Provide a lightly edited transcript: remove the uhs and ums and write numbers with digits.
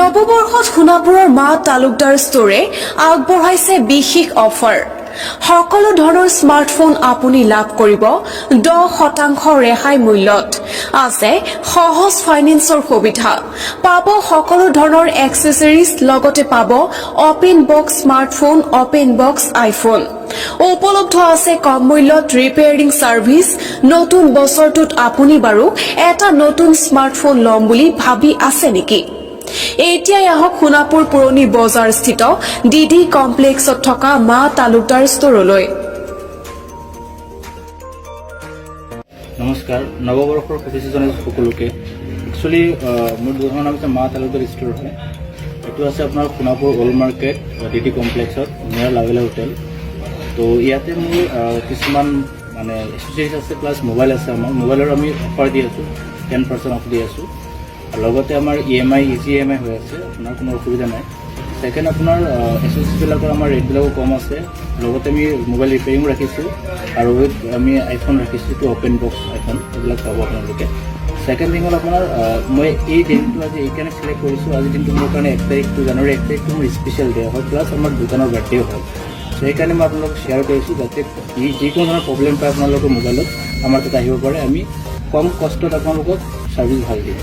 নৱবৰ্ষত সোণাপুৰৰ মা তালুকদাৰ ষ্টৰে আগবঢ়াইছে বিশেষ অফাৰ। সকলো ধৰণৰ স্মাৰ্টফোন আপুনি লাভ কৰিব 10% ৰেহাই মূল্যত। আছে সহজ ফাইনেন্সৰ সুবিধা, পাব সকলো ধৰণৰ এক্সেসৰিজ, লগতে পাব open box smartphone, open box iPhone. উপলব্ধ আছে কম মূল্যত ৰিপেয়াৰিং সাৰ্ভিস। নতুন বছৰটোত আপুনি বাৰু এটা নতুন স্মাৰ্টফোন ল'ম বুলি ভাবি আছে নেকি? এতিয়াই আহক সোণাপুৰ পুৰণি বজাৰ স্থিত ডিডি কমপ্লেক্সত থকা মা তালুকদাৰ ষ্টৰলৈ। নমস্কাৰ, নৱবৰ্ষৰ শুভেচ্ছা জনাইছোঁ সকলোকে। একচুৱেলি মোৰ দোকানৰ নাম হৈছে মা তালুকদাৰ ষ্টৰ হয়। এইটো আছে আপোনাৰ সোণাপুৰ অল্ড মাৰ্কেট ডিডি কমপ্লেক্সত নিয়াৰ লাভেলা হোটেল। তো ইয়াতে মোৰ কিছুমান মানে এক্সেসৰিজ আছে, প্লাছ মোবাইল আছে। আমাৰ মোবাইলৰ আমি অফাৰ দি আছোঁ, 10% অফ দি আছোঁ। লগতে আমাৰ EMI ইজি EMI হৈ আছে, আপোনাৰ কোনো অসুবিধা নাই। ছেকেণ্ড, আপোনাৰ এক্সেসৰিজবিলাকৰ আমাৰ ৰেটবিলাকো কম আছে। লগতে আমি মোবাইল ৰিপেয়াৰিঙো ৰাখিছোঁ, আৰু উইথ আমি আইফোন ৰাখিছোঁ, টু অপেন বক্স আইফোন, এইবিলাক পাব আপোনালোকে। ছেকেণ্ড থিং হ'ল আপোনাৰ মই এই দিনটো আজি এইকাৰণে চিলেক্ট কৰিছোঁ। আজিৰ দিনটো মোৰ কাৰণে 1 তাৰিখটো জানুৱাৰী 1 তাৰিখটো মোৰ স্পেচিয়েল ডে হয়, প্লাছ আমাৰ দোকানৰ বাৰ্থডেও হয়। সেইকাৰণে মই আপোনালোকক শ্বেয়াৰ কৰিছোঁ, যাতে যিকোনো ধৰণৰ প্ৰব্লেম পায় আপোনালোকৰ মোবাইলত আমাৰ তাত আহিব পাৰে। আমি কম কষ্টত আপোনালোকক ছাৰ্ভিচ ভাল দিম।